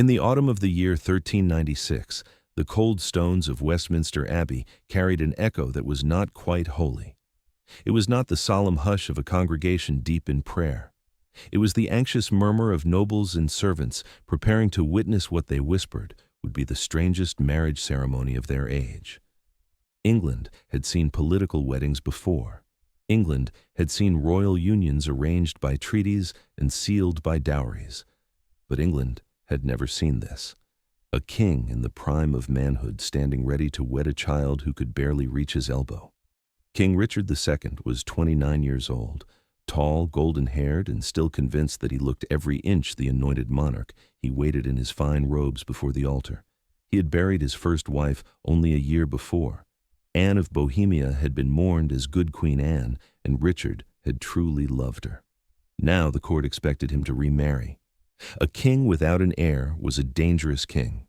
In the autumn of the year 1396, the cold stones of Westminster Abbey carried an echo that was not quite holy. It was not the solemn hush of a congregation deep in prayer. It was the anxious murmur of nobles and servants preparing to witness what they whispered would be the strangest marriage ceremony of their age. England had seen political weddings before. England had seen royal unions arranged by treaties and sealed by dowries. But England had never seen this. A king in the prime of manhood standing ready to wed a child who could barely reach his elbow. King Richard II was 29 years old. Tall, golden-haired, and still convinced that he looked every inch the anointed monarch, he waited in his fine robes before the altar. He had buried his first wife only a year before. Anne of Bohemia had been mourned as good Queen Anne, and Richard had truly loved her. Now the court expected him to remarry. A king without an heir was a dangerous king.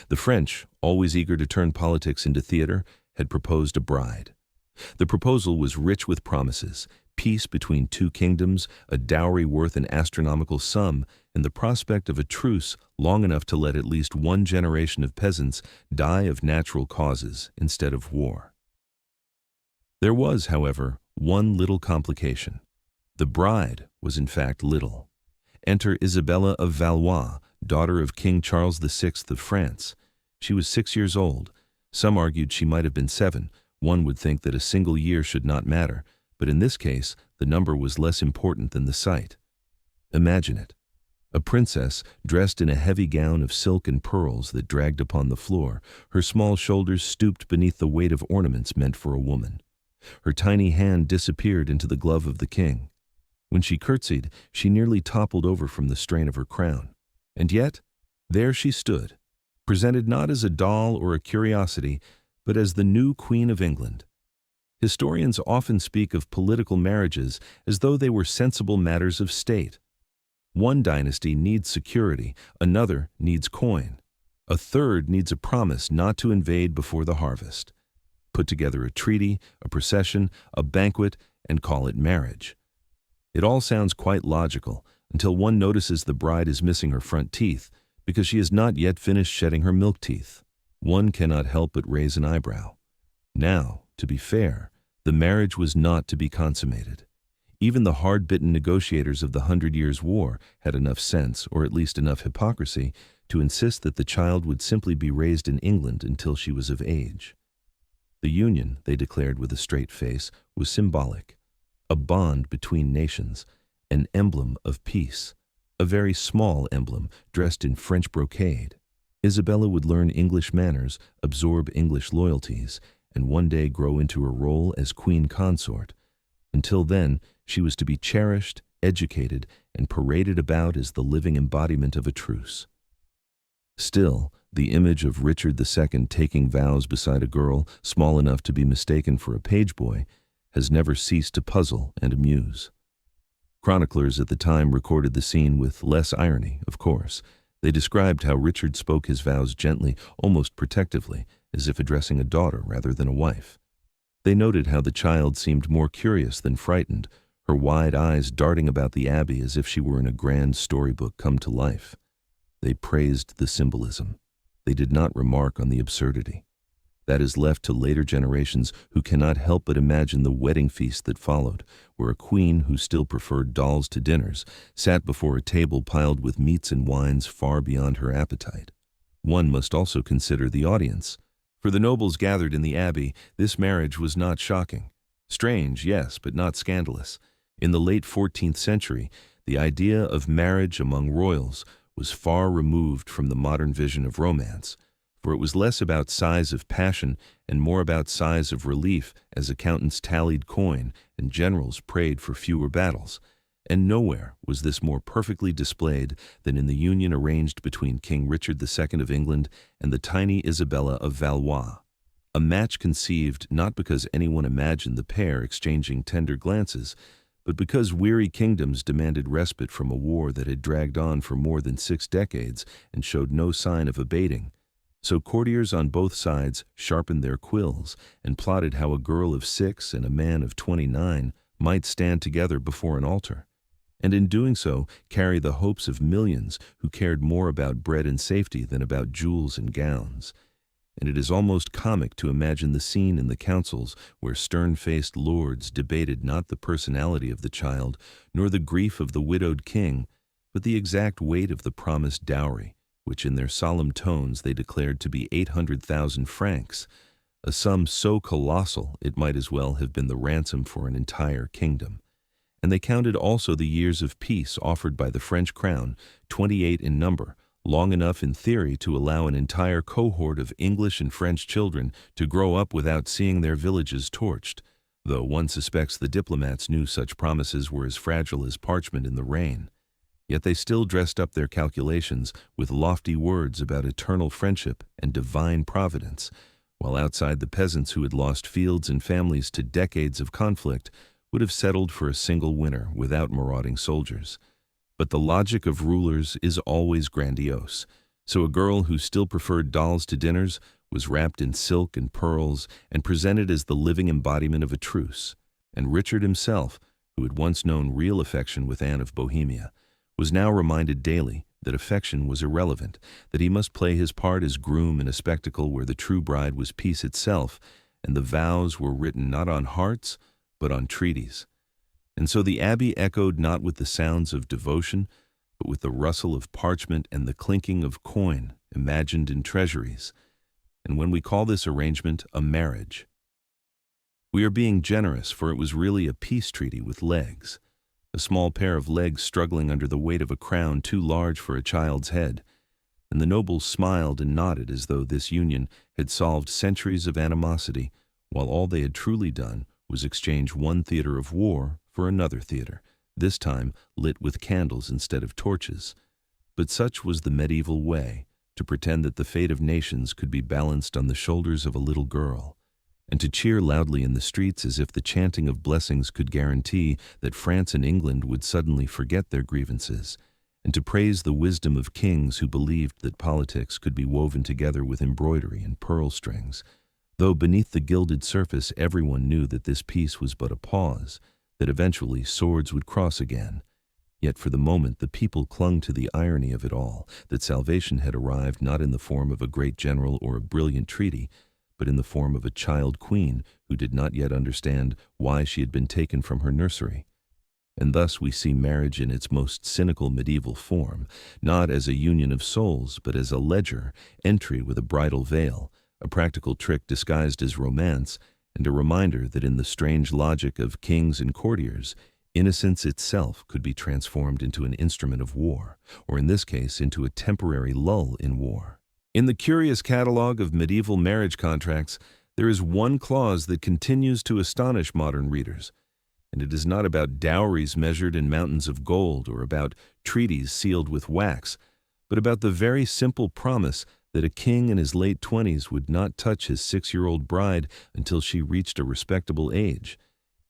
The French, always eager to turn politics into theater, had proposed a bride. The proposal was rich with promises: peace between two kingdoms, a dowry worth an astronomical sum, and the prospect of a truce long enough to let at least one generation of peasants die of natural causes instead of war. There was, however, one little complication. The bride was in fact little. Enter Isabella of Valois, daughter of King Charles VI of France. She was 6 years old. Some argued she might have been 7. One would think that a single year should not matter, but in this case, the number was less important than the sight. Imagine it. A princess dressed in a heavy gown of silk and pearls that dragged upon the floor, her small shoulders stooped beneath the weight of ornaments meant for a woman. Her tiny hand disappeared into the glove of the king. When she curtsied, she nearly toppled over from the strain of her crown. And yet, there she stood, presented not as a doll or a curiosity, but as the new Queen of England. Historians often speak of political marriages as though they were sensible matters of state. One dynasty needs security, another needs coin. A third needs a promise not to invade before the harvest. Put together a treaty, a procession, a banquet, and call it marriage. It all sounds quite logical until one notices the bride is missing her front teeth because she has not yet finished shedding her milk teeth. One cannot help but raise an eyebrow. Now, to be fair, the marriage was not to be consummated. Even the hard-bitten negotiators of the 100 Years' War had enough sense, or at least enough hypocrisy, to insist that the child would simply be raised in England until she was of age. The union, they declared with a straight face, was symbolic. A bond between nations, an emblem of peace, a very small emblem dressed in French brocade. Isabella would learn English manners, absorb English loyalties, and one day grow into her role as queen consort. Until then, she was to be cherished, educated, and paraded about as the living embodiment of a truce. Still, the image of Richard II taking vows beside a girl small enough to be mistaken for a page boy has never ceased to puzzle and amuse. Chroniclers at the time recorded the scene with less irony, of course. They described how Richard spoke his vows gently, almost protectively, as if addressing a daughter rather than a wife. They noted how the child seemed more curious than frightened, her wide eyes darting about the abbey as if she were in a grand storybook come to life. They praised the symbolism. They did not remark on the absurdity. That is left to later generations who cannot help but imagine the wedding feast that followed, where a queen who still preferred dolls to dinners sat before a table piled with meats and wines far beyond her appetite. One must also consider the audience. For the nobles gathered in the abbey, this marriage was not shocking. Strange, yes, but not scandalous. In the late 14th century, the idea of marriage among royals was far removed from the modern vision of romance, for it was less about size of passion and more about size of relief as accountants tallied coin and generals prayed for fewer battles. And nowhere was this more perfectly displayed than in the union arranged between King Richard II of England and the tiny Isabella of Valois. A match conceived not because anyone imagined the pair exchanging tender glances, but because weary kingdoms demanded respite from a war that had dragged on for more than 6 decades and showed no sign of abating. So courtiers on both sides sharpened their quills and plotted how a girl of 6 and a man of 29 might stand together before an altar. and in doing so carry the hopes of millions who cared more about bread and safety than about jewels and gowns. And it is almost comic to imagine the scene in the councils where stern-faced lords debated not the personality of the child, nor the grief of the widowed king, but the exact weight of the promised dowry, which in their solemn tones they declared to be 800,000 francs, a sum so colossal it might as well have been the ransom for an entire kingdom. And they counted also the years of peace offered by the French crown, 28 in number, long enough in theory to allow an entire cohort of English and French children to grow up without seeing their villages torched, though one suspects the diplomats knew such promises were as fragile as parchment in the rain. Yet they still dressed up their calculations with lofty words about eternal friendship and divine providence, while outside the peasants who had lost fields and families to decades of conflict would have settled for a single winter without marauding soldiers. But the logic of rulers is always grandiose, so a girl who still preferred dolls to dinners was wrapped in silk and pearls and presented as the living embodiment of a truce. And Richard himself, who had once known real affection with Anne of Bohemia, was now reminded daily that affection was irrelevant, that he must play his part as groom in a spectacle where the true bride was peace itself, and the vows were written not on hearts, but on treaties. And so the abbey echoed not with the sounds of devotion, but with the rustle of parchment and the clinking of coin imagined in treasuries. And when we call this arrangement a marriage, we are being generous, for it was really a peace treaty with legs, a small pair of legs struggling under the weight of a crown too large for a child's head, and the nobles smiled and nodded as though this union had solved centuries of animosity, while all they had truly done was exchange one theater of war for another theater, this time lit with candles instead of torches. But such was the medieval way, to pretend that the fate of nations could be balanced on the shoulders of a little girl, and to cheer loudly in the streets as if the chanting of blessings could guarantee that France and England would suddenly forget their grievances, and to praise the wisdom of kings who believed that politics could be woven together with embroidery and pearl strings, though beneath the gilded surface everyone knew that this peace was but a pause, that eventually swords would cross again. Yet for the moment the people clung to the irony of it all, that salvation had arrived not in the form of a great general or a brilliant treaty, but in the form of a child queen who did not yet understand why she had been taken from her nursery. And thus we see marriage in its most cynical medieval form, not as a union of souls, but as a ledger entry with a bridal veil, a practical trick disguised as romance, and a reminder that in the strange logic of kings and courtiers, innocence itself could be transformed into an instrument of war, or in this case into a temporary lull in war. In the curious catalogue of medieval marriage contracts, there is one clause that continues to astonish modern readers, and it is not about dowries measured in mountains of gold or about treaties sealed with wax, but about the very simple promise that a king in his late 20s would not touch his 6-year-old bride until she reached a respectable age.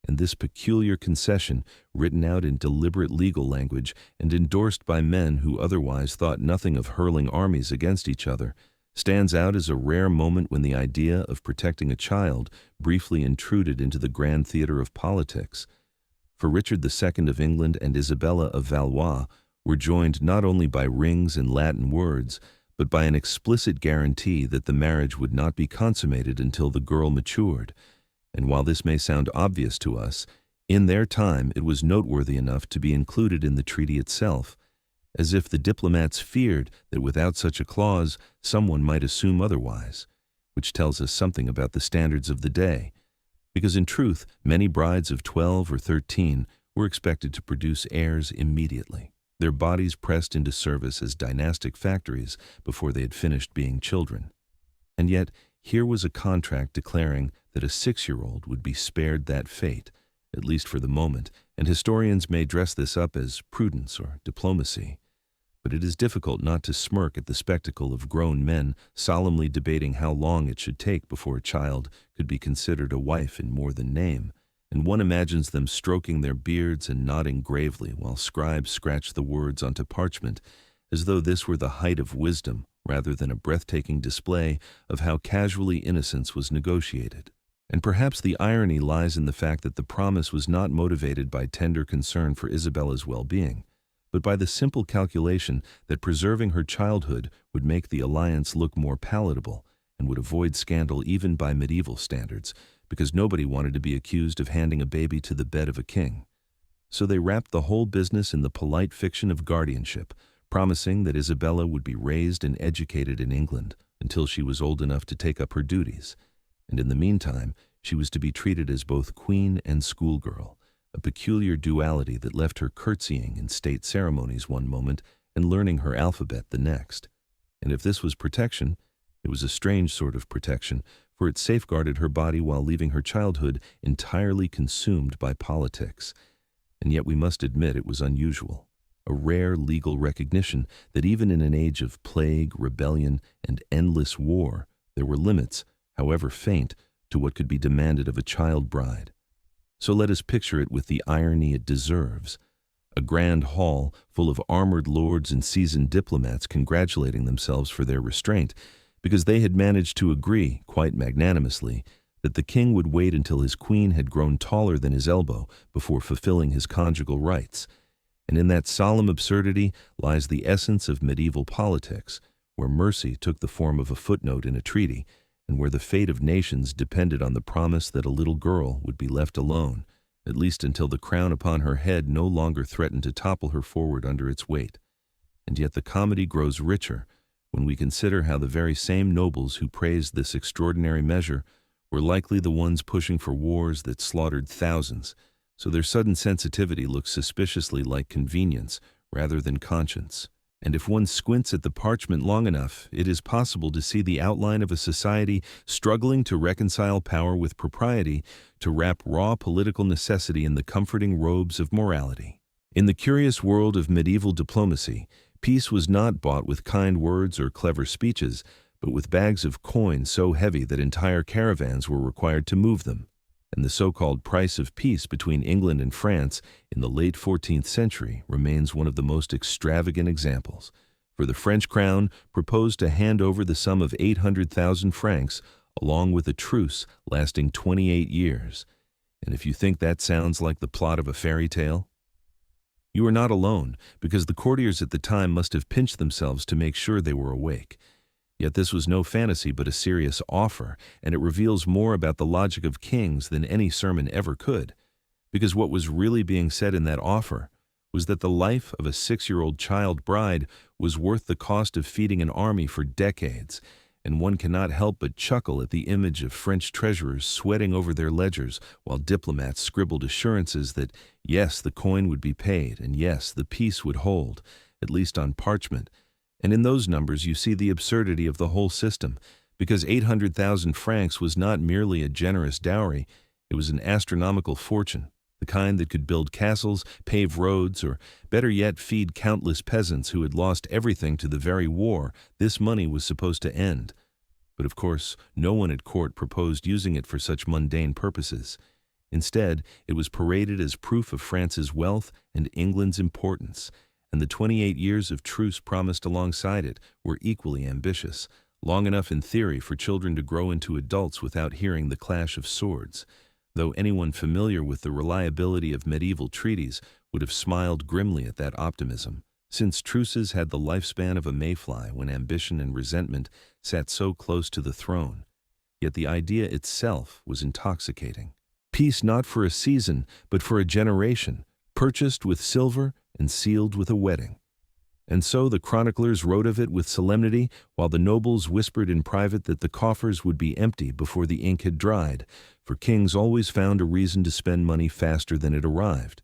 And this peculiar concession, written out in deliberate legal language and endorsed by men who otherwise thought nothing of hurling armies against each other, stands out as a rare moment when the idea of protecting a child briefly intruded into the grand theater of politics. For Richard II of England and Isabella of Valois were joined not only by rings and Latin words, but by an explicit guarantee that the marriage would not be consummated until the girl matured. And while this may sound obvious to us, in their time it was noteworthy enough to be included in the treaty itself, as if the diplomats feared that without such a clause someone might assume otherwise, which tells us something about the standards of the day, because in truth many brides of 12 or 13 were expected to produce heirs immediately, their bodies pressed into service as dynastic factories before they had finished being children. And yet here was a contract declaring that a 6-year-old would be spared that fate, at least for the moment, and historians may dress this up as prudence or diplomacy. But it is difficult not to smirk at the spectacle of grown men solemnly debating how long it should take before a child could be considered a wife in more than name, and one imagines them stroking their beards and nodding gravely while scribes scratch the words onto parchment, as though this were the height of wisdom rather than a breathtaking display of how casually innocence was negotiated. And perhaps the irony lies in the fact that the promise was not motivated by tender concern for Isabella's well-being, but by the simple calculation that preserving her childhood would make the alliance look more palatable and would avoid scandal even by medieval standards, because nobody wanted to be accused of handing a baby to the bed of a king. So they wrapped the whole business in the polite fiction of guardianship, promising that Isabella would be raised and educated in England until she was old enough to take up her duties. And in the meantime, she was to be treated as both queen and schoolgirl, a peculiar duality that left her curtsying in state ceremonies one moment and learning her alphabet the next. And if this was protection, it was a strange sort of protection, for it safeguarded her body while leaving her childhood entirely consumed by politics. And yet we must admit it was unusual, a rare legal recognition that even in an age of plague, rebellion, and endless war, there were limits, however faint, to what could be demanded of a child bride. So let us picture it with the irony it deserves. A grand hall full of armored lords and seasoned diplomats congratulating themselves for their restraint, because they had managed to agree, quite magnanimously, that the king would wait until his queen had grown taller than his elbow before fulfilling his conjugal rights. And in that solemn absurdity lies the essence of medieval politics, where mercy took the form of a footnote in a treaty, and where the fate of nations depended on the promise that a little girl would be left alone, at least until the crown upon her head no longer threatened to topple her forward under its weight. And yet the comedy grows richer when we consider how the very same nobles who praised this extraordinary measure were likely the ones pushing for wars that slaughtered thousands, so their sudden sensitivity looks suspiciously like convenience rather than conscience. And if one squints at the parchment long enough, it is possible to see the outline of a society struggling to reconcile power with propriety, to wrap raw political necessity in the comforting robes of morality. In the curious world of medieval diplomacy, peace was not bought with kind words or clever speeches, but with bags of coin so heavy that entire caravans were required to move them. And the so-called price of peace between England and France in the late 14th century remains one of the most extravagant examples, for the French crown proposed to hand over the sum of 800,000 francs along with a truce lasting 28 years. And if you think that sounds like the plot of a fairy tale, you are not alone, because the courtiers at the time must have pinched themselves to make sure they were awake. Yet this was no fantasy but a serious offer, and it reveals more about the logic of kings than any sermon ever could, because what was really being said in that offer was that the life of a 6-year-old child bride was worth the cost of feeding an army for decades, and one cannot help but chuckle at the image of French treasurers sweating over their ledgers while diplomats scribbled assurances that, yes, the coin would be paid, and yes, the peace would hold, at least on parchment. And in those numbers you see the absurdity of the whole system, because 800,000 francs was not merely a generous dowry, it was an astronomical fortune, the kind that could build castles, pave roads, or better yet feed countless peasants who had lost everything to the very war this money was supposed to end. But of course, no one at court proposed using it for such mundane purposes. Instead, it was paraded as proof of France's wealth and England's importance, and the 28 years of truce promised alongside it were equally ambitious, long enough in theory for children to grow into adults without hearing the clash of swords, though anyone familiar with the reliability of medieval treaties would have smiled grimly at that optimism, since truces had the lifespan of a mayfly when ambition and resentment sat so close to the throne. Yet the idea itself was intoxicating. Peace not for a season, but for a generation, purchased with silver and sealed with a wedding. And so the chroniclers wrote of it with solemnity, while the nobles whispered in private that the coffers would be empty before the ink had dried, for kings always found a reason to spend money faster than it arrived.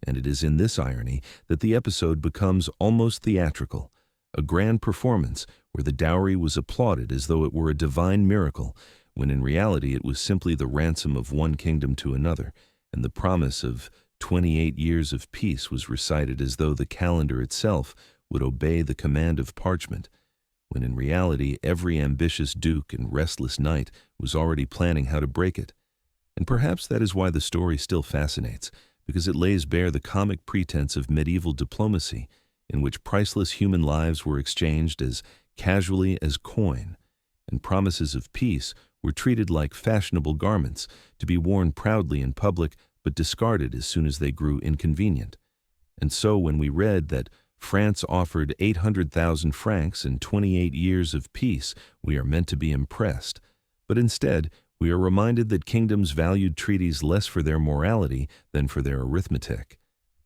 And it is in this irony that the episode becomes almost theatrical, a grand performance where the dowry was applauded as though it were a divine miracle, when in reality it was simply the ransom of one kingdom to another, and the promise of 28 years of peace was recited as though the calendar itself would obey the command of parchment, when in reality every ambitious duke and restless knight was already planning how to break it. And perhaps that is why the story still fascinates, because it lays bare the comic pretense of medieval diplomacy, in which priceless human lives were exchanged as casually as coin, and promises of peace were treated like fashionable garments, to be worn proudly in public but discarded as soon as they grew inconvenient. And so when we read that France offered 800,000 francs and 28 years of peace, we are meant to be impressed. But instead, we are reminded that kingdoms valued treaties less for their morality than for their arithmetic,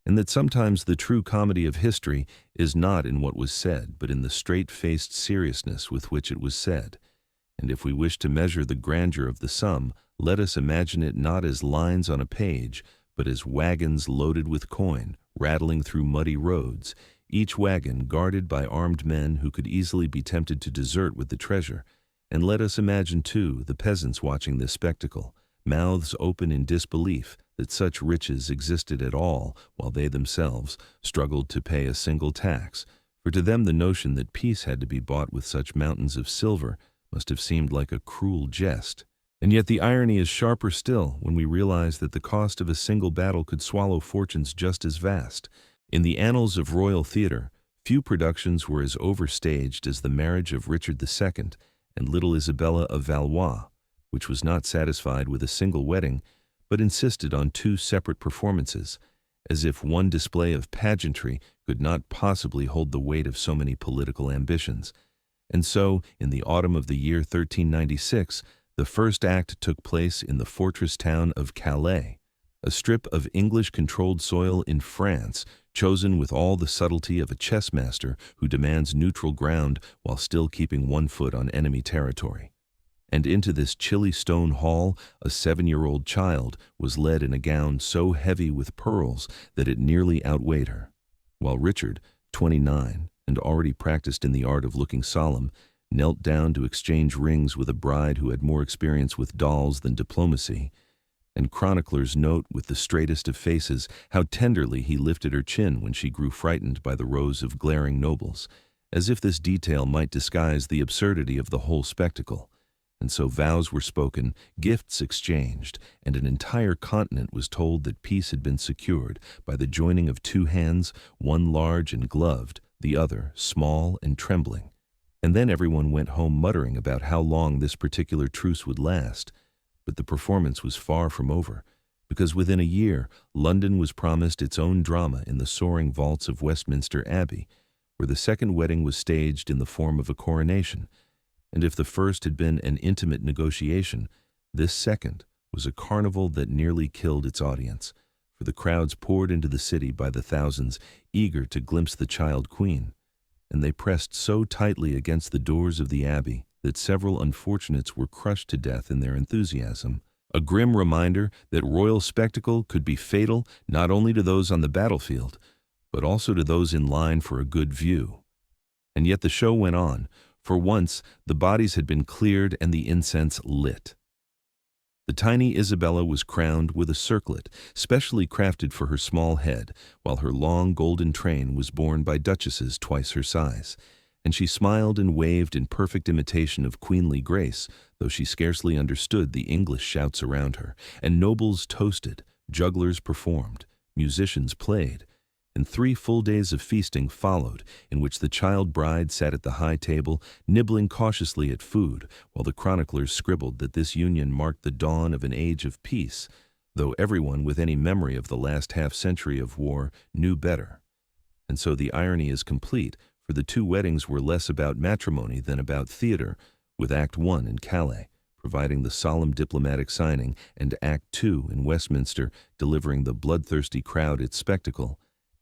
and that sometimes the true comedy of history is not in what was said, but in the straight-faced seriousness with which it was said. And if we wish to measure the grandeur of the sum, let us imagine it not as lines on a page, but as wagons loaded with coin, rattling through muddy roads, each wagon guarded by armed men who could easily be tempted to desert with the treasure. And let us imagine, too, the peasants watching this spectacle, mouths open in disbelief that such riches existed at all, while they themselves struggled to pay a single tax. For to them the notion that peace had to be bought with such mountains of silver must have seemed like a cruel jest. And yet the irony is sharper still when we realize that the cost of a single battle could swallow fortunes just as vast. In the annals of royal theater, few productions were as overstaged as the marriage of Richard II and little Isabella of Valois, which was not satisfied with a single wedding, but insisted on two separate performances, as if one display of pageantry could not possibly hold the weight of so many political ambitions. And so, in the autumn of the year 1396, the first act took place in the fortress town of Calais, a strip of English-controlled soil in France, chosen with all the subtlety of a chess master who demands neutral ground while still keeping one foot on enemy territory. And into this chilly stone hall a 7-year-old child was led in a gown so heavy with pearls that it nearly outweighed her, while Richard, 29, and already practiced in the art of looking solemn, knelt down to exchange rings with a bride who had more experience with dolls than diplomacy. And chroniclers note with the straightest of faces how tenderly he lifted her chin when she grew frightened by the rows of glaring nobles, as if this detail might disguise the absurdity of the whole spectacle. And so vows were spoken, gifts exchanged, and an entire continent was told that peace had been secured by the joining of two hands, one large and gloved, the other small and trembling. And then everyone went home muttering about how long this particular truce would last. But the performance was far from over, because within a year London was promised its own drama in the soaring vaults of Westminster Abbey, where the second wedding was staged in the form of a coronation. And if the first had been an intimate negotiation, this second was a carnival that nearly killed its audience, for the crowds poured into the city by the thousands, eager to glimpse the child queen, and they pressed so tightly against the doors of the abbey that several unfortunates were crushed to death in their enthusiasm, a grim reminder that royal spectacle could be fatal not only to those on the battlefield, but also to those in line for a good view. And yet the show went on. For once, the bodies had been cleared and the incense lit. The tiny Isabella was crowned with a circlet, specially crafted for her small head, while her long golden train was borne by duchesses twice her size, and she smiled and waved in perfect imitation of queenly grace, though she scarcely understood the English shouts around her, and nobles toasted, jugglers performed, musicians played, and 3 full days of feasting followed, in which the child bride sat at the high table, nibbling cautiously at food, while the chroniclers scribbled that this union marked the dawn of an age of peace, though everyone with any memory of the last half-century of war knew better. And so the irony is complete, for the 2 weddings were less about matrimony than about theater, with Act 1 in Calais providing the solemn diplomatic signing, and Act 2 in Westminster delivering the bloodthirsty crowd its spectacle.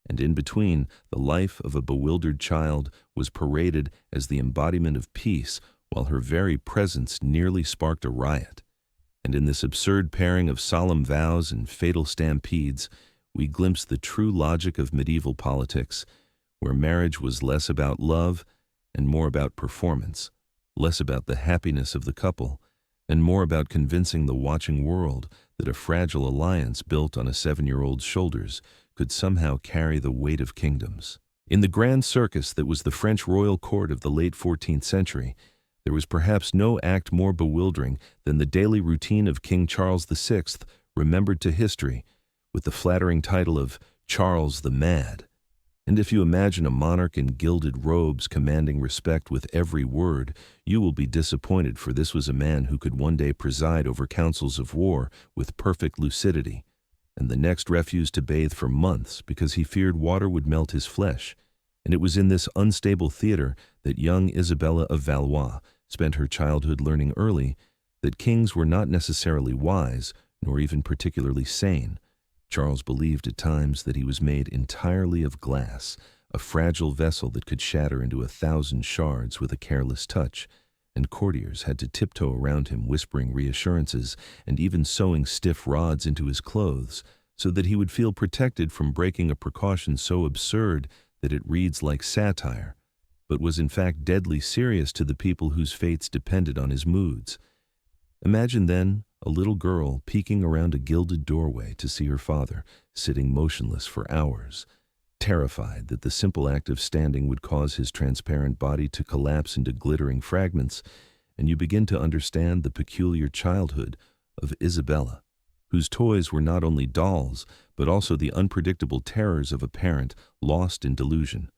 And in between, the life of a bewildered child was paraded as the embodiment of peace, while her very presence nearly sparked a riot. And in this absurd pairing of solemn vows and fatal stampedes, we glimpse the true logic of medieval politics, where marriage was less about love and more about performance, less about the happiness of the couple, and more about convincing the watching world that a fragile alliance built on a 7-year-old's shoulders could somehow carry the weight of kingdoms. In the grand circus that was the French royal court of the late 14th century, there was perhaps no act more bewildering than the daily routine of King Charles VI, remembered to history, with the flattering title of Charles the Mad. And if you imagine a monarch in gilded robes commanding respect with every word, you will be disappointed, for this was a man who could one day preside over councils of war with perfect lucidity, and the next refused to bathe for months because he feared water would melt his flesh. And it was in this unstable theater that young Isabella of Valois spent her childhood, learning early that kings were not necessarily wise, nor even particularly sane. Charles believed at times that he was made entirely of glass, a fragile vessel that could shatter into 1,000 shards with a careless touch, and courtiers had to tiptoe around him, whispering reassurances and even sewing stiff rods into his clothes, so that he would feel protected from breaking a precaution so absurd that it reads like satire, but was in fact deadly serious to the people whose fates depended on his moods. Imagine then a little girl peeking around a gilded doorway to see her father sitting motionless for hours, terrified that the simple act of standing would cause his transparent body to collapse into glittering fragments, and you begin to understand the peculiar childhood of Isabella, whose toys were not only dolls, but also the unpredictable terrors of a parent lost in delusion.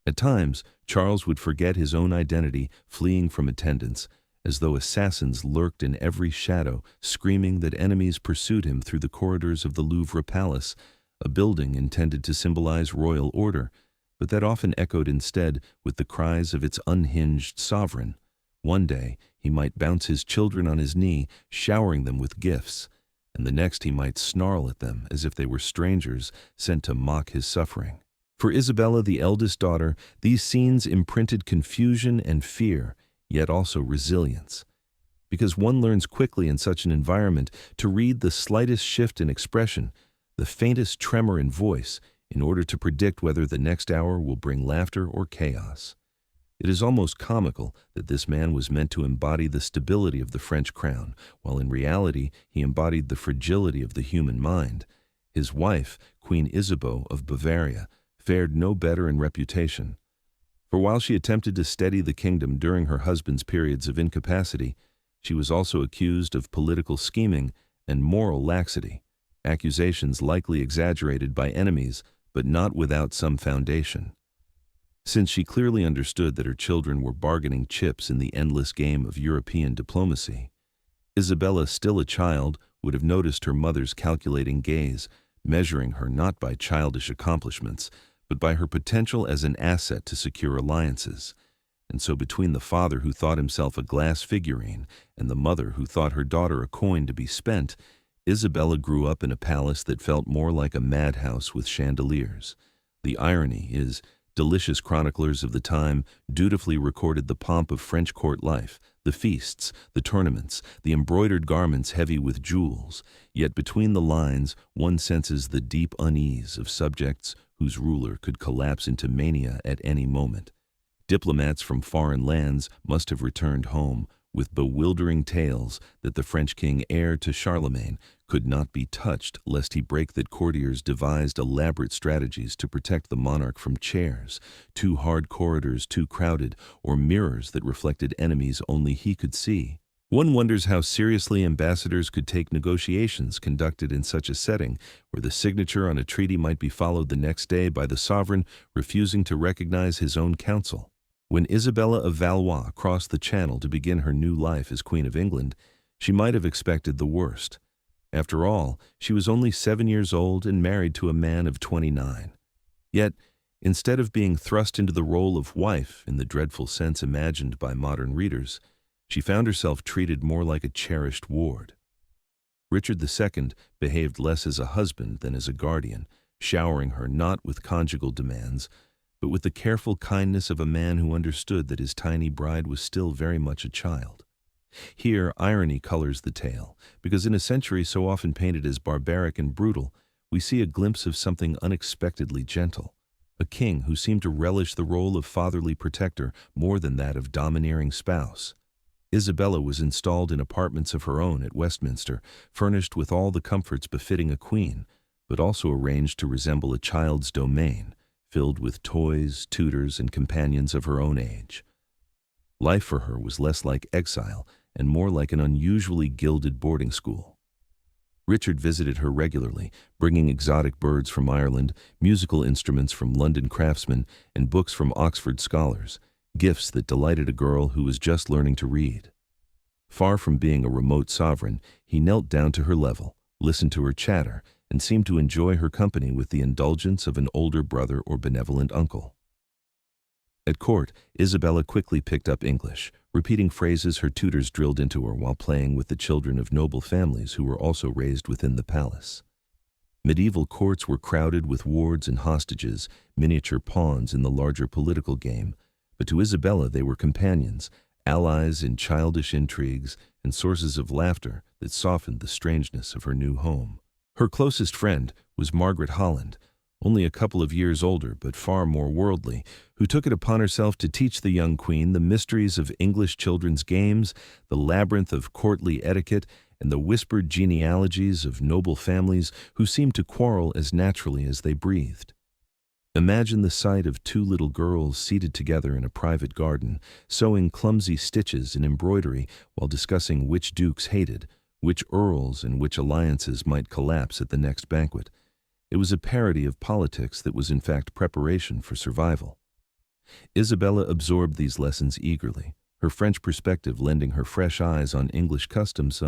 At times, Charles would forget his own identity, fleeing from attendants, as though assassins lurked in every shadow, screaming that enemies pursued him through the corridors of the Louvre Palace, a building intended to symbolize royal order, but that often echoed instead with the cries of its unhinged sovereign. One day he might bounce his children on his knee, showering them with gifts, and the next he might snarl at them as if they were strangers sent to mock his suffering. For Isabella, the eldest daughter, these scenes imprinted confusion and fear, yet also resilience, because one learns quickly in such an environment to read the slightest shift in expression, the faintest tremor in voice, in order to predict whether the next hour will bring laughter or chaos. It is almost comical that this man was meant to embody the stability of the French crown, while in reality he embodied the fragility of the human mind. His wife, Queen Isabeau of Bavaria, fared no better in reputation. For while she attempted to steady the kingdom during her husband's periods of incapacity, she was also accused of political scheming and moral laxity, accusations likely exaggerated by enemies, but not without some foundation. Since she clearly understood that her children were bargaining chips in the endless game of European diplomacy, Isabella, still a child, would have noticed her mother's calculating gaze, measuring her not by childish accomplishments, but by her potential as an asset to secure alliances. And so between the father who thought himself a glass figurine and the mother who thought her daughter a coin to be spent, Isabella grew up in a palace that felt more like a madhouse with chandeliers. The irony is, delicious chroniclers of the time dutifully recorded the pomp of French court life, the feasts, the tournaments, the embroidered garments heavy with jewels, yet between the lines one senses the deep unease of subjects whose ruler could collapse into mania at any moment. Diplomats from foreign lands must have returned home with bewildering tales that the French king, heir to Charlemagne, could not be touched lest he break, that courtiers devised elaborate strategies to protect the monarch from chairs, too hard corridors too crowded, or mirrors that reflected enemies only he could see. One wonders how seriously ambassadors could take negotiations conducted in such a setting, where the signature on a treaty might be followed the next day by the sovereign refusing to recognize his own council. When Isabella of Valois crossed the Channel to begin her new life as Queen of England, she might have expected the worst. After all, she was only 7 years old and married to a man of 29. Yet, instead of being thrust into the role of wife in the dreadful sense imagined by modern readers, she found herself treated more like a cherished ward. Richard II behaved less as a husband than as a guardian, showering her not with conjugal demands, but with the careful kindness of a man who understood that his tiny bride was still very much a child. Here, irony colors the tale, because in a century so often painted as barbaric and brutal, we see a glimpse of something unexpectedly gentle, a king who seemed to relish the role of fatherly protector more than that of domineering spouse. Isabella was installed in apartments of her own at Westminster, furnished with all the comforts befitting a queen, but also arranged to resemble a child's domain, filled with toys, tutors, and companions of her own age. Life for her was less like exile and more like an unusually gilded boarding school. Richard visited her regularly, bringing exotic birds from Ireland, musical instruments from London craftsmen, and books from Oxford scholars, gifts that delighted a girl who was just learning to read. Far from being a remote sovereign, he knelt down to her level, listened to her chatter, and seemed to enjoy her company with the indulgence of an older brother or benevolent uncle. At court, Isabella quickly picked up English, repeating phrases her tutors drilled into her while playing with the children of noble families who were also raised within the palace. Medieval courts were crowded with wards and hostages, miniature pawns in the larger political game, but to Isabella they were companions, allies in childish intrigues, and sources of laughter that softened the strangeness of her new home. Her closest friend was Margaret Holland, only a couple of years older but far more worldly, who took it upon herself to teach the young queen the mysteries of English children's games, the labyrinth of courtly etiquette, and the whispered genealogies of noble families who seemed to quarrel as naturally as they breathed. Imagine the sight of two little girls seated together in a private garden, sewing clumsy stitches in embroidery while discussing which dukes hated, which earls and which alliances might collapse at the next banquet. It was a parody of politics that was in fact preparation for survival. Isabella absorbed these lessons eagerly, her French perspective lending her fresh eyes on English customs,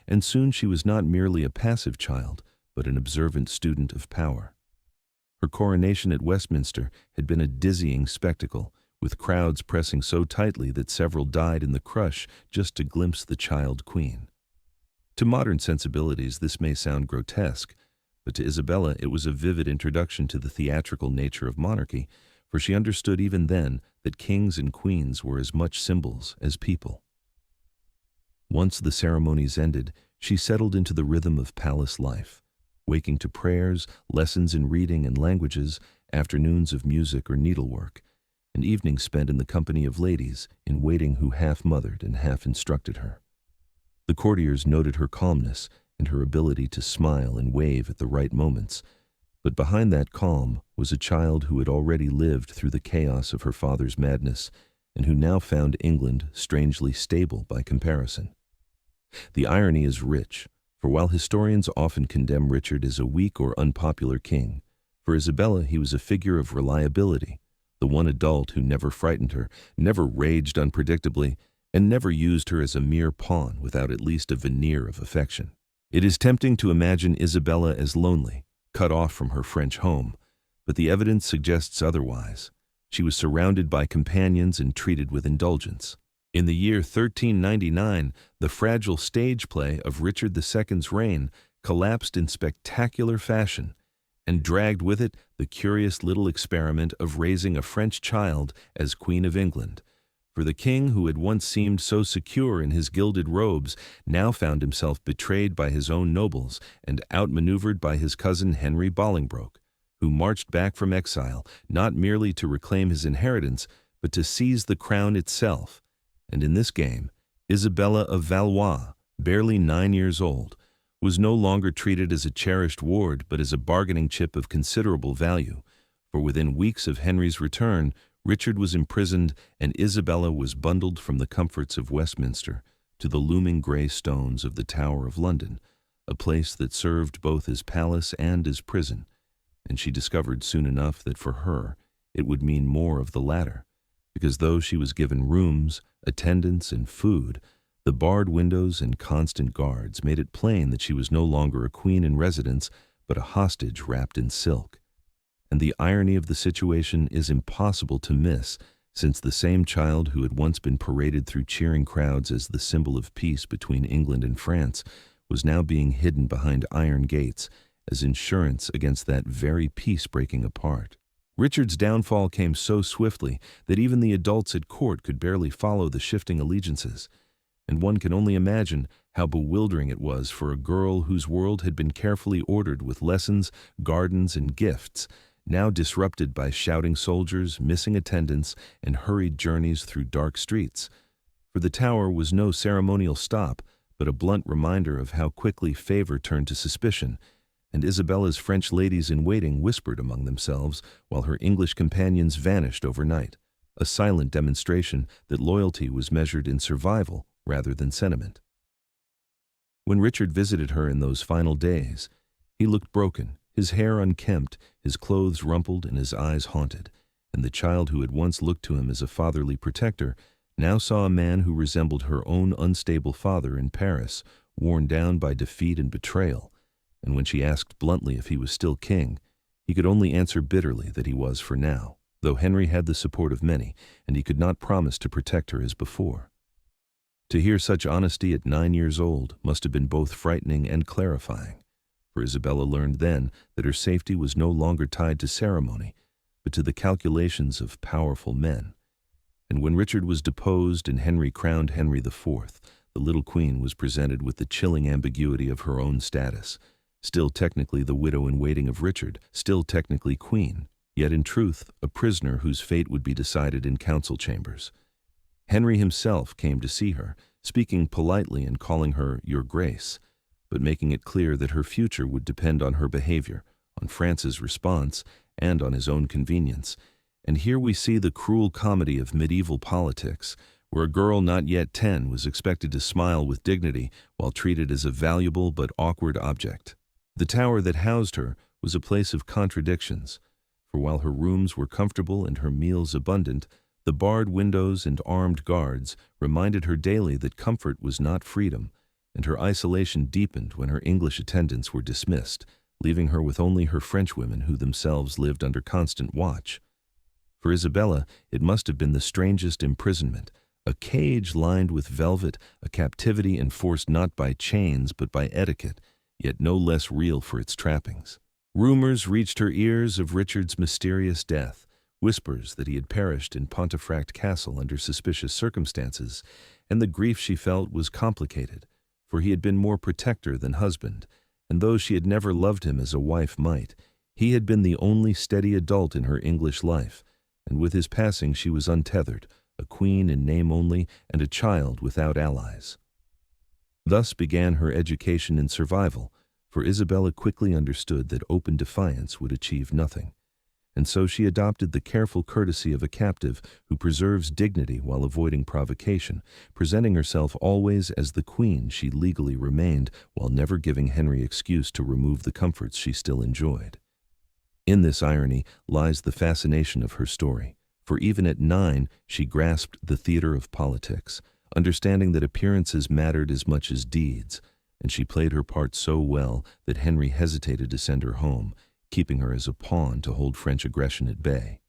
and soon she was not merely a passive child, but an observant student of power. Her coronation at Westminster had been a dizzying spectacle, with crowds pressing so tightly that several died in the crush just to glimpse the child queen. To modern sensibilities this may sound grotesque, but to Isabella it was a vivid introduction to the theatrical nature of monarchy, for she understood even then that kings and queens were as much symbols as people. Once the ceremonies ended, she settled into the rhythm of palace life, waking to prayers, lessons in reading and languages, afternoons of music or needlework, and evenings spent in the company of ladies in waiting who half mothered and half instructed her. The courtiers noted her calmness and her ability to smile and wave at the right moments, but behind that calm was a child who had already lived through the chaos of her father's madness and who now found England strangely stable by comparison. The irony is rich, for while historians often condemn Richard as a weak or unpopular king, for Isabella he was a figure of reliability, the one adult who never frightened her, never raged unpredictably, and never used her as a mere pawn without at least a veneer of affection. It is tempting to imagine Isabella as lonely, cut off from her French home, but the evidence suggests otherwise. She was surrounded by companions and treated with indulgence. In the year 1399, the fragile stage play of Richard II's reign collapsed in spectacular fashion, and dragged with it the curious little experiment of raising a French child as Queen of England. For the king, who had once seemed so secure in his gilded robes, now found himself betrayed by his own nobles and outmaneuvered by his cousin Henry Bolingbroke, who marched back from exile not merely to reclaim his inheritance, but to seize the crown itself. And in this game, Isabella of Valois, barely 9 years old, was no longer treated as a cherished ward but as a bargaining chip of considerable value, for within weeks of Henry's return, Richard was imprisoned and Isabella was bundled from the comforts of Westminster to the looming grey stones of the Tower of London, a place that served both as palace and as prison, and she discovered soon enough that for her it would mean more of the latter, because though she was given rooms, attendance, and food, the barred windows and constant guards made it plain that she was no longer a queen in residence, but a hostage wrapped in silk. And the irony of the situation is impossible to miss, since the same child who had once been paraded through cheering crowds as the symbol of peace between England and France was now being hidden behind iron gates as insurance against that very peace breaking apart. Richard's downfall came so swiftly that even the adults at court could barely follow the shifting allegiances, and one can only imagine how bewildering it was for a girl whose world had been carefully ordered with lessons, gardens, and gifts, now disrupted by shouting soldiers, missing attendants, and hurried journeys through dark streets. For the Tower was no ceremonial stop, but a blunt reminder of how quickly favor turned to suspicion, and Isabella's French ladies-in-waiting whispered among themselves while her English companions vanished overnight, a silent demonstration that loyalty was measured in survival rather than sentiment. When Richard visited her in those final days, he looked broken, his hair unkempt, his clothes rumpled, and his eyes haunted, and the child who had once looked to him as a fatherly protector now saw a man who resembled her own unstable father in Paris, worn down by defeat and betrayal. And when she asked bluntly if he was still king, he could only answer bitterly that he was for now, though Henry had the support of many, and he could not promise to protect her as before. To hear such honesty at 9 years old must have been both frightening and clarifying, for Isabella learned then that her safety was no longer tied to ceremony, but to the calculations of powerful men. And when Richard was deposed and Henry crowned Henry IV, the little queen was presented with the chilling ambiguity of her own status, still technically the widow-in-waiting of Richard, still technically queen, yet in truth a prisoner whose fate would be decided in council chambers. Henry himself came to see her, speaking politely and calling her Your Grace, but making it clear that her future would depend on her behavior, on France's response, and on his own convenience. And here we see the cruel comedy of medieval politics, where a girl not yet 10 was expected to smile with dignity while treated as a valuable but awkward object. The tower that housed her was a place of contradictions, for while her rooms were comfortable and her meals abundant, the barred windows and armed guards reminded her daily that comfort was not freedom, and her isolation deepened when her English attendants were dismissed, leaving her with only her Frenchwomen who themselves lived under constant watch. For Isabella, it must have been the strangest imprisonment, a cage lined with velvet, a captivity enforced not by chains but by etiquette, yet no less real for its trappings. Rumors reached her ears of Richard's mysterious death, whispers that he had perished in Pontefract Castle under suspicious circumstances, and the grief she felt was complicated, for he had been more protector than husband, and though she had never loved him as a wife might, he had been the only steady adult in her English life, and with his passing she was untethered, a queen in name only, and a child without allies. Thus began her education in survival, for Isabella quickly understood that open defiance would achieve nothing, and so she adopted the careful courtesy of a captive who preserves dignity while avoiding provocation, presenting herself always as the queen she legally remained, while never giving Henry excuse to remove the comforts she still enjoyed. In this irony lies the fascination of her story, for even at 9 she grasped the theater of politics, understanding that appearances mattered as much as deeds, and she played her part so well that Henry hesitated to send her home, keeping her as a pawn to hold French aggression at bay.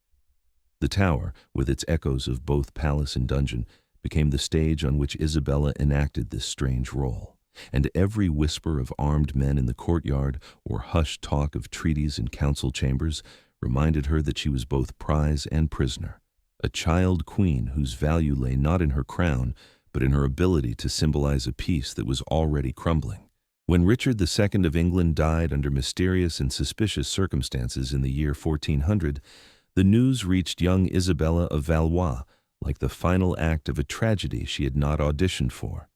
The Tower, with its echoes of both palace and dungeon, became the stage on which Isabella enacted this strange role, and every whisper of armed men in the courtyard or hushed talk of treaties in council chambers reminded her that she was both prize and prisoner, a child queen whose value lay not in her crown, but in her ability to symbolize a peace that was already crumbling. When Richard II of England died under mysterious and suspicious circumstances in the year 1400, the news reached young Isabella of Valois like the final act of a tragedy she had not auditioned for.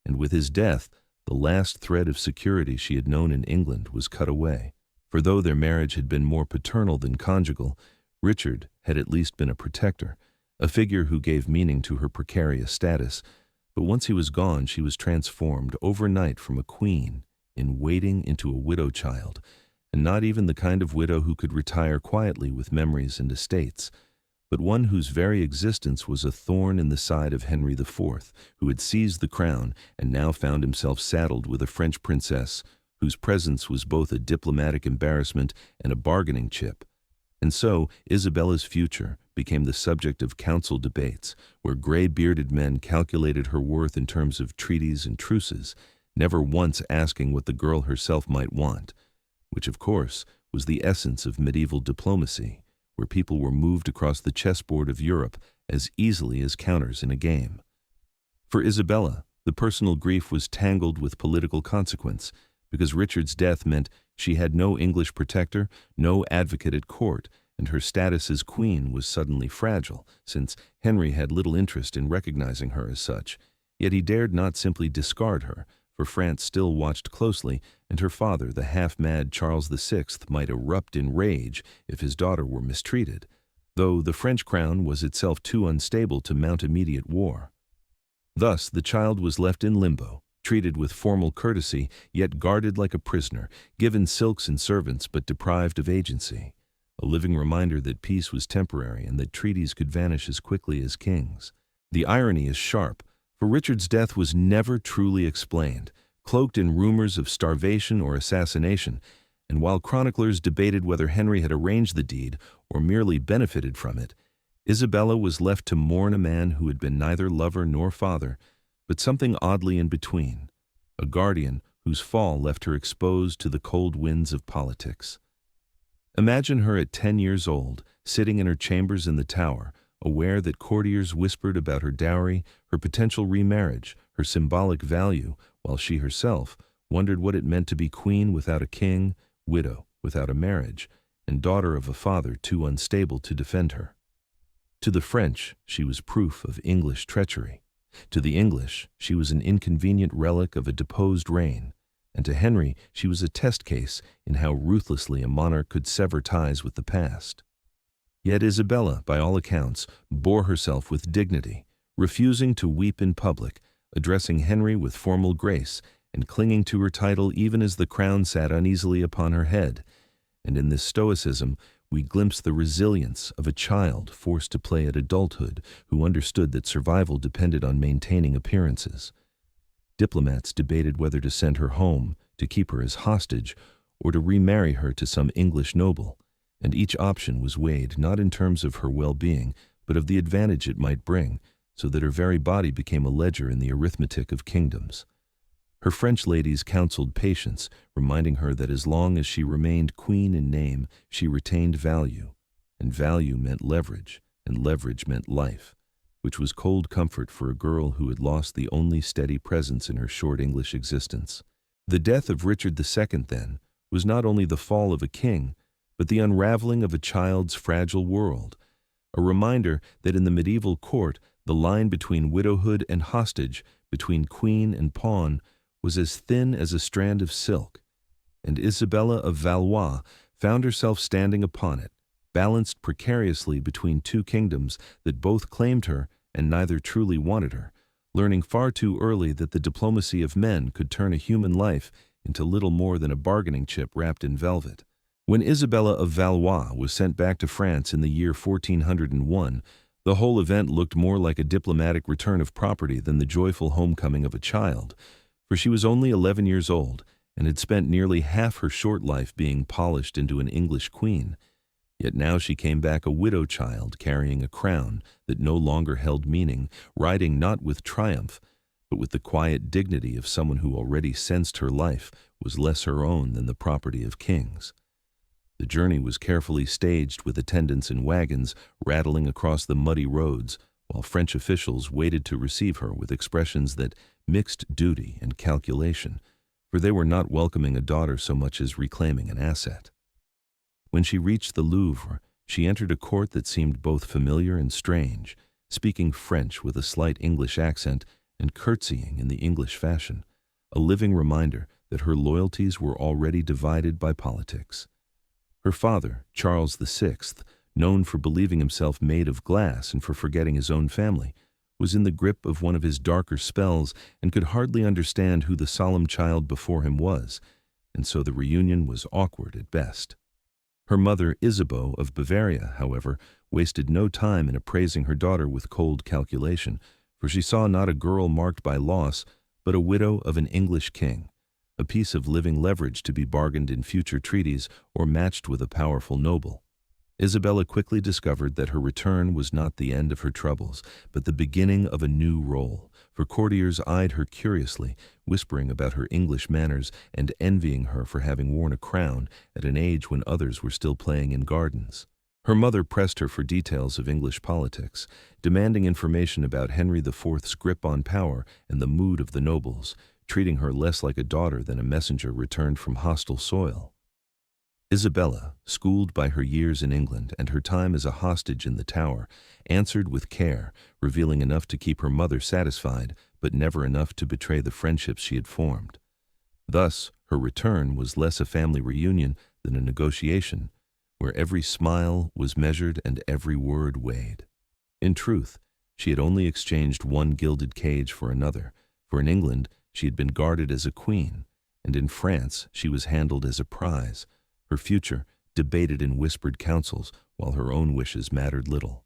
And with his death, the last thread of security she had known in England was cut away. For though their marriage had been more paternal than conjugal, Richard had at least been a protector, a figure who gave meaning to her precarious status. But once he was gone, she was transformed overnight from a queen in waiting into a widow child, and not even the kind of widow who could retire quietly with memories and estates, but one whose very existence was a thorn in the side of Henry IV, who had seized the crown and now found himself saddled with a French princess whose presence was both a diplomatic embarrassment and a bargaining chip. And so Isabella's future became the subject of council debates, where gray-bearded men calculated her worth in terms of treaties and truces, never once asking what the girl herself might want, which of course was the essence of medieval diplomacy, where people were moved across the chessboard of Europe as easily as counters in a game. For Isabella, the personal grief was tangled with political consequence, because Richard's death meant she had no English protector, no advocate at court, and her status as queen was suddenly fragile, since Henry had little interest in recognizing her as such. Yet he dared not simply discard her, for France still watched closely, and her father, the half-mad Charles VI, might erupt in rage if his daughter were mistreated, though the French crown was itself too unstable to mount immediate war. Thus the child was left in limbo, treated with formal courtesy, yet guarded like a prisoner, given silks and servants but deprived of agency. A living reminder that peace was temporary and that treaties could vanish as quickly as kings. The irony is sharp, for Richard's death was never truly explained, cloaked in rumors of starvation or assassination, and while chroniclers debated whether Henry had arranged the deed or merely benefited from it, Isabella was left to mourn a man who had been neither lover nor father, but something oddly in between, a guardian whose fall left her exposed to the cold winds of politics. Imagine her at 10 years old, sitting in her chambers in the Tower, aware that courtiers whispered about her dowry, her potential remarriage, her symbolic value, while she herself wondered what it meant to be queen without a king, widow without a marriage, and daughter of a father too unstable to defend her. To the French, she was proof of English treachery. To the English, she was an inconvenient relic of a deposed reign, and to Henry she was a test case in how ruthlessly a monarch could sever ties with the past. Yet Isabella, by all accounts, bore herself with dignity, refusing to weep in public, addressing Henry with formal grace, and clinging to her title even as the crown sat uneasily upon her head. And in this stoicism we glimpse the resilience of a child forced to play at adulthood, who understood that survival depended on maintaining appearances. Diplomats debated whether to send her home, to keep her as hostage, or to remarry her to some English noble, and each option was weighed not in terms of her well-being, but of the advantage it might bring, so that her very body became a ledger in the arithmetic of kingdoms. Her French ladies counseled patience, reminding her that as long as she remained queen in name, she retained value, and value meant leverage, and leverage meant life, which was cold comfort for a girl who had lost the only steady presence in her short English existence. The death of Richard II, then, was not only the fall of a king, but the unraveling of a child's fragile world, a reminder that in the medieval court the line between widowhood and hostage, between queen and pawn, was as thin as a strand of silk, and Isabella of Valois found herself standing upon it, balanced precariously between two kingdoms that both claimed her and neither truly wanted her, learning far too early that the diplomacy of men could turn a human life into little more than a bargaining chip wrapped in velvet. When Isabella of Valois was sent back to France in the year 1401, the whole event looked more like a diplomatic return of property than the joyful homecoming of a child, for she was only 11 years old and had spent nearly half her short life being polished into an English queen. Yet now she came back a widow child carrying a crown that no longer held meaning, riding not with triumph, but with the quiet dignity of someone who already sensed her life was less her own than the property of kings. The journey was carefully staged with attendants in wagons rattling across the muddy roads, while French officials waited to receive her with expressions that mixed duty and calculation, for they were not welcoming a daughter so much as reclaiming an asset. When she reached the Louvre, she entered a court that seemed both familiar and strange, speaking French with a slight English accent and curtsying in the English fashion, a living reminder that her loyalties were already divided by politics. Her father, Charles VI, known for believing himself made of glass and for forgetting his own family, was in the grip of one of his darker spells and could hardly understand who the solemn child before him was, and so the reunion was awkward at best. Her mother, Isabeau of Bavaria, however, wasted no time in appraising her daughter with cold calculation, for she saw not a girl marked by loss, but a widow of an English king, a piece of living leverage to be bargained in future treaties or matched with a powerful noble. Isabella quickly discovered that her return was not the end of her troubles, but the beginning of a new role, for courtiers eyed her curiously, whispering about her English manners and envying her for having worn a crown at an age when others were still playing in gardens. Her mother pressed her for details of English politics, demanding information about Henry IV's grip on power and the mood of the nobles, treating her less like a daughter than a messenger returned from hostile soil. Isabella, schooled by her years in England and her time as a hostage in the Tower, answered with care, revealing enough to keep her mother satisfied, but never enough to betray the friendships she had formed. Thus, her return was less a family reunion than a negotiation, where every smile was measured and every word weighed. In truth, she had only exchanged one gilded cage for another, for in England She had been guarded as a queen, and in France she was handled as a prize, her future debated in whispered councils while her own wishes mattered little.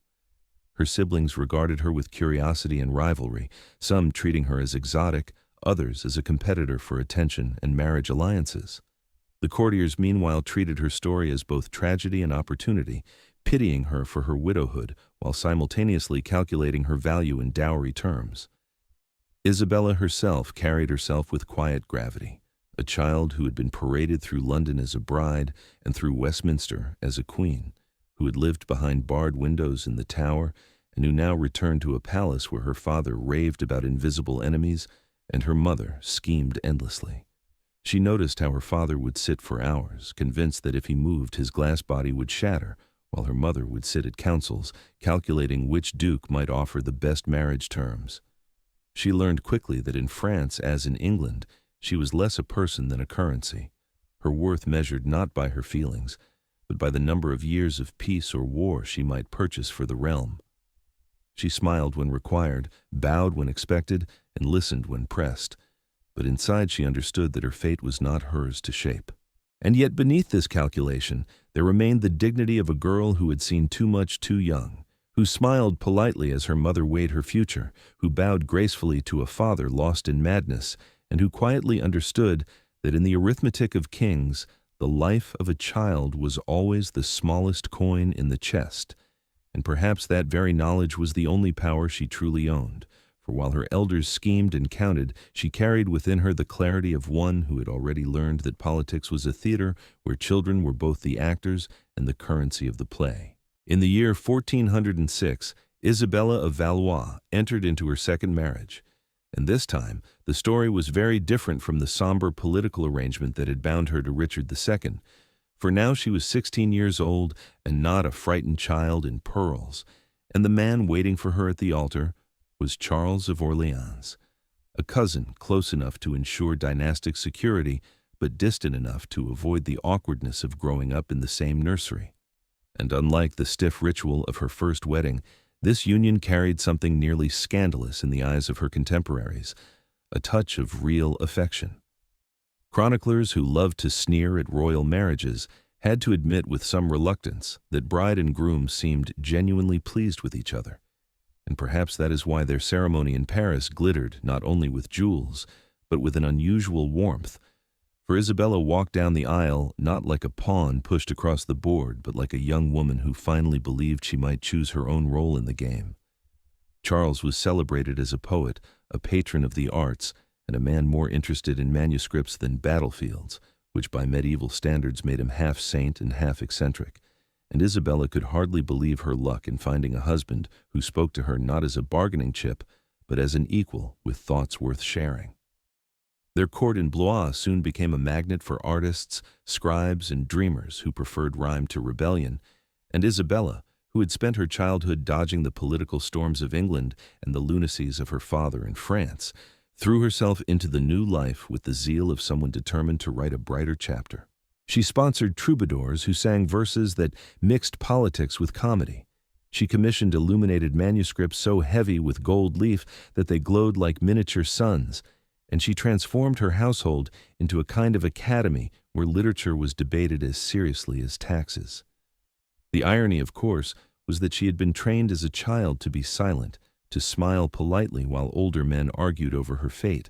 Her siblings regarded her with curiosity and rivalry, some treating her as exotic, others as a competitor for attention and marriage alliances. The courtiers meanwhile treated her story as both tragedy and opportunity, pitying her for her widowhood while simultaneously calculating her value in dowry terms. Isabella herself carried herself with quiet gravity, a child who had been paraded through London as a bride and through Westminster as a queen, who had lived behind barred windows in the Tower and who now returned to a palace where her father raved about invisible enemies and her mother schemed endlessly. She noticed how her father would sit for hours, convinced that if he moved his glass body would shatter, while her mother would sit at councils, calculating which duke might offer the best marriage terms. She learned quickly that in France, as in England, she was less a person than a currency, her worth measured not by her feelings, but by the number of years of peace or war she might purchase for the realm. She smiled when required, bowed when expected, and listened when pressed, but inside she understood that her fate was not hers to shape. And yet beneath this calculation, there remained the dignity of a girl who had seen too much too young, who smiled politely as her mother weighed her future, who bowed gracefully to a father lost in madness, and who quietly understood that in the arithmetic of kings, the life of a child was always the smallest coin in the chest, and perhaps that very knowledge was the only power she truly owned. For while her elders schemed and counted, she carried within her the clarity of one who had already learned that politics was a theater where children were both the actors and the currency of the play. In the year 1406, Isabella of Valois entered into her second marriage, and this time the story was very different from the somber political arrangement that had bound her to Richard II, for now she was 16 years old and not a frightened child in pearls, and the man waiting for her at the altar was Charles of Orleans, a cousin close enough to ensure dynastic security, but distant enough to avoid the awkwardness of growing up in the same nursery. And unlike the stiff ritual of her first wedding, this union carried something nearly scandalous in the eyes of her contemporaries, a touch of real affection. Chroniclers who loved to sneer at royal marriages had to admit with some reluctance that bride and groom seemed genuinely pleased with each other. And perhaps that is why their ceremony in Paris glittered not only with jewels, but with an unusual warmth. For Isabella walked down the aisle not like a pawn pushed across the board, but like a young woman who finally believed she might choose her own role in the game. Charles was celebrated as a poet, a patron of the arts, and a man more interested in manuscripts than battlefields, which by medieval standards made him half saint and half eccentric. And Isabella could hardly believe her luck in finding a husband who spoke to her not as a bargaining chip, but as an equal with thoughts worth sharing. Their court in Blois soon became a magnet for artists, scribes, and dreamers who preferred rhyme to rebellion, and Isabella, who had spent her childhood dodging the political storms of England and the lunacies of her father in France, threw herself into the new life with the zeal of someone determined to write a brighter chapter. She sponsored troubadours who sang verses that mixed politics with comedy. She commissioned illuminated manuscripts so heavy with gold leaf that they glowed like miniature suns, and she transformed her household into a kind of academy where literature was debated as seriously as taxes. The irony, of course, was that she had been trained as a child to be silent, to smile politely while older men argued over her fate.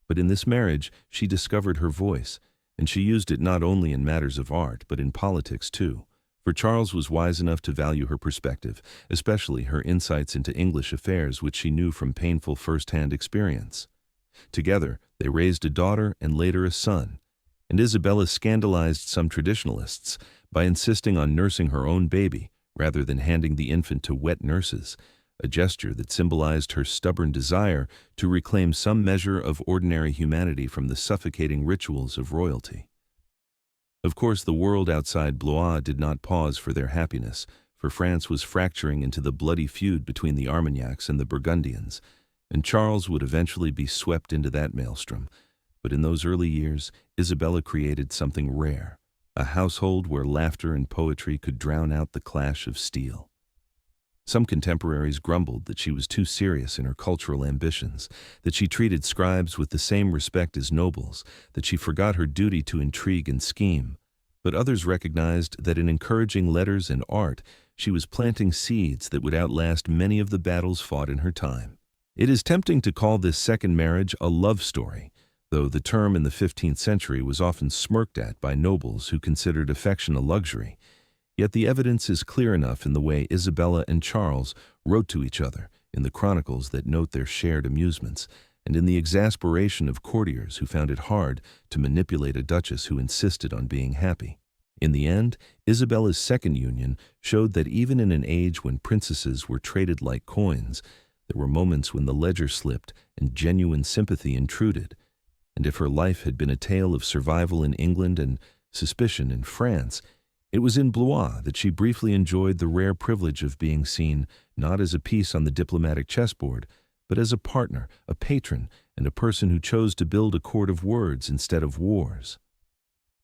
But in this marriage, she discovered her voice, and she used it not only in matters of art, but in politics too. For Charles was wise enough to value her perspective, especially her insights into English affairs, which she knew from painful first-hand experience. Together, they raised a daughter and later a son, and Isabella scandalized some traditionalists by insisting on nursing her own baby rather than handing the infant to wet nurses, a gesture that symbolized her stubborn desire to reclaim some measure of ordinary humanity from the suffocating rituals of royalty. Of course, the world outside Blois did not pause for their happiness, for France was fracturing into the bloody feud between the Armagnacs and the Burgundians, and Charles would eventually be swept into that maelstrom. But in those early years, Isabella created something rare, a household where laughter and poetry could drown out the clash of steel. Some contemporaries grumbled that she was too serious in her cultural ambitions, that she treated scribes with the same respect as nobles, that she forgot her duty to intrigue and scheme. But others recognized that in encouraging letters and art, she was planting seeds that would outlast many of the battles fought in her time. It is tempting to call this second marriage a love story, though the term in the 15th century was often smirked at by nobles who considered affection a luxury. Yet the evidence is clear enough in the way Isabella and Charles wrote to each other, in the chronicles that note their shared amusements, and in the exasperation of courtiers who found it hard to manipulate a duchess who insisted on being happy. In the end, Isabella's second union showed that even in an age when princesses were traded like coins, there were moments when the ledger slipped and genuine sympathy intruded. And if her life had been a tale of survival in England and suspicion in France, it was in Blois that she briefly enjoyed the rare privilege of being seen not as a piece on the diplomatic chessboard, but as a partner, a patron, and a person who chose to build a court of words instead of wars.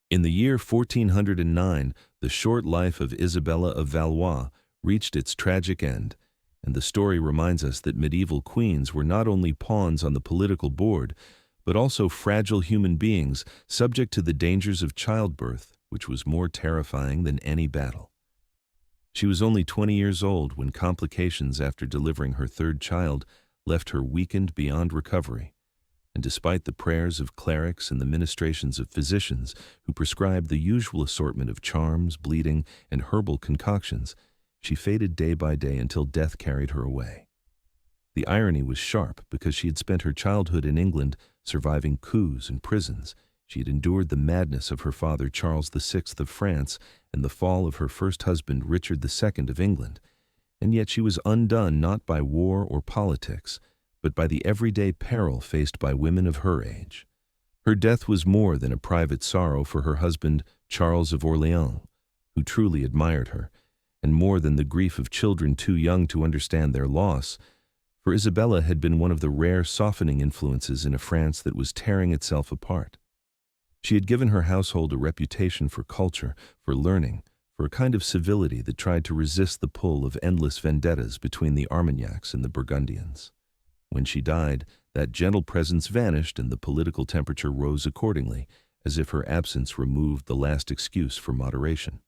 In the year 1409, the short life of Isabella of Valois reached its tragic end, and the story reminds us that medieval queens were not only pawns on the political board, but also fragile human beings subject to the dangers of childbirth, which was more terrifying than any battle. She was only 20 years old when complications after delivering her third child left her weakened beyond recovery, and despite the prayers of clerics and the ministrations of physicians who prescribed the usual assortment of charms, bleeding, and herbal concoctions, she faded day by day until death carried her away. The irony was sharp because she had spent her childhood in England surviving coups and prisons. She had endured the madness of her father Charles VI of France and the fall of her first husband Richard II of England, and yet she was undone not by war or politics, but by the everyday peril faced by women of her age. Her death was more than a private sorrow for her husband Charles of Orléans, who truly admired her, and more than the grief of children too young to understand their loss, for Isabella had been one of the rare softening influences in a France that was tearing itself apart. She had given her household a reputation for culture, for learning, for a kind of civility that tried to resist the pull of endless vendettas between the Armagnacs and the Burgundians. When she died, that gentle presence vanished and the political temperature rose accordingly, as if her absence removed the last excuse for moderation.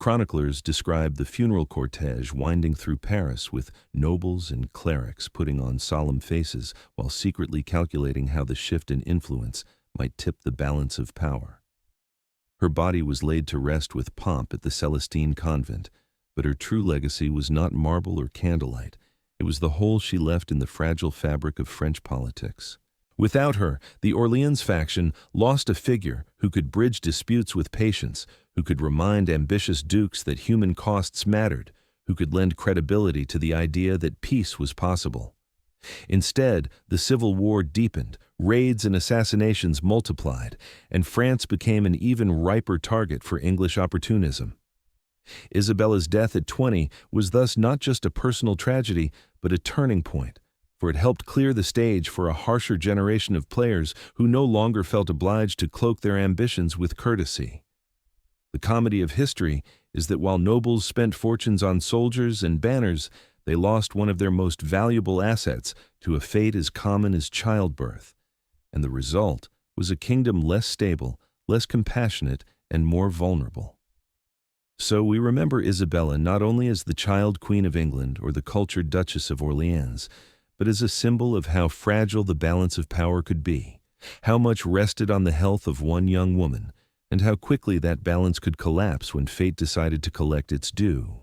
Chroniclers describe the funeral cortege winding through Paris with nobles and clerics putting on solemn faces while secretly calculating how the shift in influence might tip the balance of power. Her body was laid to rest with pomp at the Celestine convent, but her true legacy was not marble or candlelight. It was the hole she left in the fragile fabric of French politics. Without her, the Orleans faction lost a figure who could bridge disputes with patience, who could remind ambitious dukes that human costs mattered, who could lend credibility to the idea that peace was possible. Instead, the Civil War deepened, raids and assassinations multiplied, and France became an even riper target for English opportunism. Isabella's death at 20 was thus not just a personal tragedy, but a turning point, for it helped clear the stage for a harsher generation of players who no longer felt obliged to cloak their ambitions with courtesy. The comedy of history is that while nobles spent fortunes on soldiers and banners, they lost one of their most valuable assets to a fate as common as childbirth, and the result was a kingdom less stable, less compassionate, and more vulnerable. So we remember Isabella not only as the child queen of England or the cultured Duchess of Orleans, but as a symbol of how fragile the balance of power could be, how much rested on the health of one young woman, and how quickly that balance could collapse when fate decided to collect its due.